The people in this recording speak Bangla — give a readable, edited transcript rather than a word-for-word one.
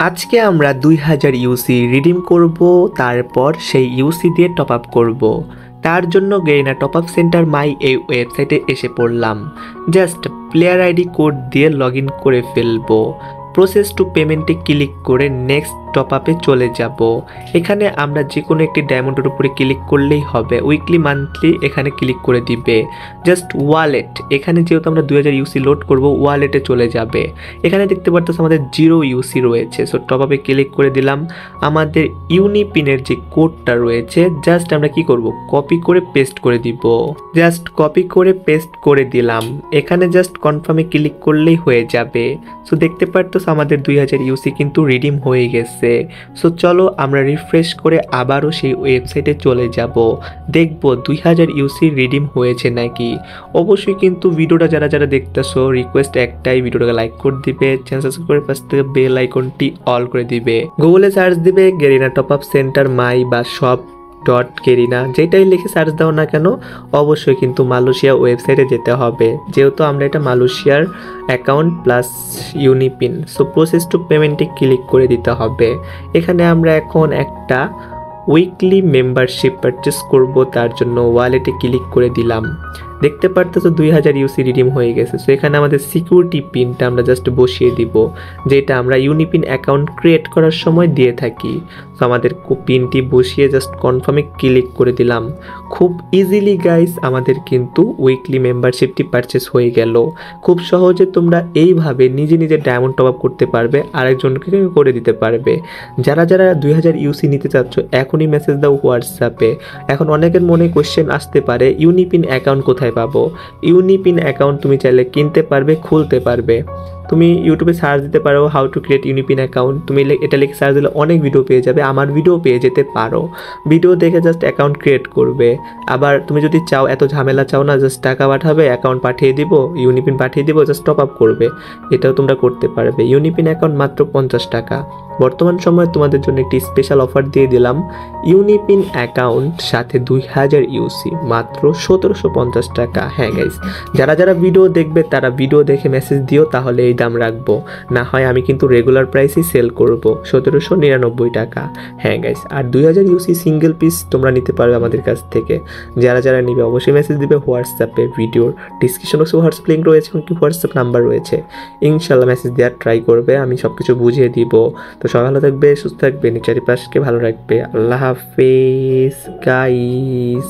আজকে আমরা 2000 ইউসি রিডিম করব, তারপর সেই ইউসি দিয়ে টপ আপ করব। তার জন্য গেরিনা টপ আপ সেন্টার মাই এই ওয়েবসাইটে এসে পড়লাম। জাস্ট প্লেয়ার আইডি কোড দিয়ে লগ ইন করে ফেলবো। প্রসেস টু পেমেন্টে ক্লিক করে নেক্সট টপ আপে চলে যাব। এখানে আমরা যে কোনো একটি ডায়মন্ডের উপরে ক্লিক করলেই হবে। উইকলি মান্থলি এখানে ক্লিক করে দিবে। জাস্ট ওয়ালেট, এখানে যেহেতু আমরা 2000 ইউসি লোড করব, ওয়ালেটে চলে যাবে। এখানে দেখতে পারতেছ আমাদের 0 ইউসি রয়েছে। সো টপ আপে ক্লিক করে দিলাম। আমাদের ইউনিপিনের যে কোডটা রয়েছে জাস্ট আমরা কি করব, কপি করে পেস্ট করে দিব। জাস্ট কপি করে পেস্ট করে দিলাম। এখানে জাস্ট কনফার্মে ক্লিক করলেই হয়ে যাবে। সো দেখতে পারতেছ আমাদের 2000 ইউসি কিন্তু রিডিম হয়ে গেছে। সো চলো আমরা রিফ্রেশ করে আবারও সেই ওয়েবসাইটে চলে যাব, দেখব 2000 ইউসি রিডিম হয়েছে নাকি। অবশ্যই কিন্তু ভিডিওটা যারা যারা দেখতেছো, রিকোয়েস্ট একটাই, ভিডিওটাকে লাইক করে দিবে, চ্যানেল সাবস্ক্রাইব করে পাশ থেকে বেল আইকনটি অল করে দিবে। গুগলে সার্চ দিবে গেরিনা টপ আপ সেন্টার মাই বা শপ ডট গেরিনা, যেটাই লিখে সার্চ দাও না কেন, অবশ্যই কিন্তু মালয়েশিয়া ওয়েবসাইটে যেতে হবে, যেহেতু আমরা এটা মালয়েশিয়ার account plus UniPin. So process to পেমেন্টে ক্লিক করে দিতে হবে। এখানে আমরা এখন একটা উইকলি মেম্বারশিপ পারচেস করব, তার জন্য ওয়ালেটে ক্লিক করে দিলাম। দেখতে পারতেছো 2000 ইউসি রিডিম হয়ে গেছে। সো এখানে আমাদের সিকিউরিটি পিনটা আমরা জাস্ট বসিয়ে দিব, যেটা আমরা ইউনিপিন অ্যাকাউন্ট ক্রিয়েট করার সময় দিয়ে থাকি। সো আমাদের পিনটি বসিয়ে জাস্ট কনফার্মে ক্লিক করে দিলাম। খুব ইজিলি গাইস আমাদের কিন্তু উইকলি মেম্বারশিপটি পারচেস হয়ে গেল। খুব সহজে তোমরা এইভাবে নিজে নিজে ডায়মন্ড টপ আপ করতে পারবে, আরেকজনকে করে দিতে পারবে। যারা যারা 2000 ইউসি নিতে চাচ্ছ এখনই মেসেজ দাও হোয়াটসঅ্যাপে। এখন অনেকের মনে কোয়েশ্চেন আসতে পারে ইউনিপিন অ্যাকাউন্ট কোথায় পাবো। ইউনিপিন অ্যাকাউন্ট তুমি চাইলে কিনতে পারবে, খুলতে পারবে। তুমি ইউটিউবে সার্চ দিতে পারো how to create UniPin account. তুমি এটা লিখে সার্চ দিলে অনেক ভিডিও পেয়ে যাবে, আমার ভিডিও পেয়ে যেতে পারো। ভিডিও দেখে জাস্ট অ্যাকাউন্ট ক্রিয়েট করবে। আবার তুমি যদি চাও, এত ঝামেলা চাও না, জাস্ট টাকা পাঠাবে, অ্যাকাউন্ট পাঠিয়ে দিব, ইউনিপিন পাঠিয়ে দিব, জাস্ট টপ আপ করবে, এটাও তোমরা করতে পারবে। ইউনিপিন অ্যাকাউন্ট মাত্র 50 টাকা। বর্তমান সময়ে তোমাদের জন্য একটি স্পেশাল অফার দিয়ে দিলাম। ইউনিপিন অ্যাকাউন্ট সাথে 2000 ইউসি মাত্র 1750 টাকা। হ্যাঁ গাইস, যারা যারা ভিডিও দেখবে তারা ভিডিও দেখে মেসেজ দিও, তাহলে এই দাম রাখবো। না হয় আমি কিন্তু রেগুলার প্রাইসেই সেল করব, 1799 টাকা। হ্যাঁ গাইস, আর 2000 ইউসি সিঙ্গেল পিস তোমরা নিতে পারবে আমাদের কাছ থেকে। যারা যারা নিবে অবশ্যই মেসেজ দিবে হোয়াটসঅ্যাপে। ভিডিওর ডিসক্রিপশন বক্সে হোয়াটসঅ্যাপ লিঙ্ক রয়েছে, এবং কি হোয়াটসঅ্যাপ নাম্বার রয়েছে। ইনশাল্লাহ মেসেজ দেওয়ার ট্রাই করবে, আমি সব কিছু বুঝিয়ে দিব। তো সবাই ভালো থাকবে, সুস্থ থাকবে, চারিপাশকে ভালো রাখবে। আল্লাহ হাফেজ গাইস।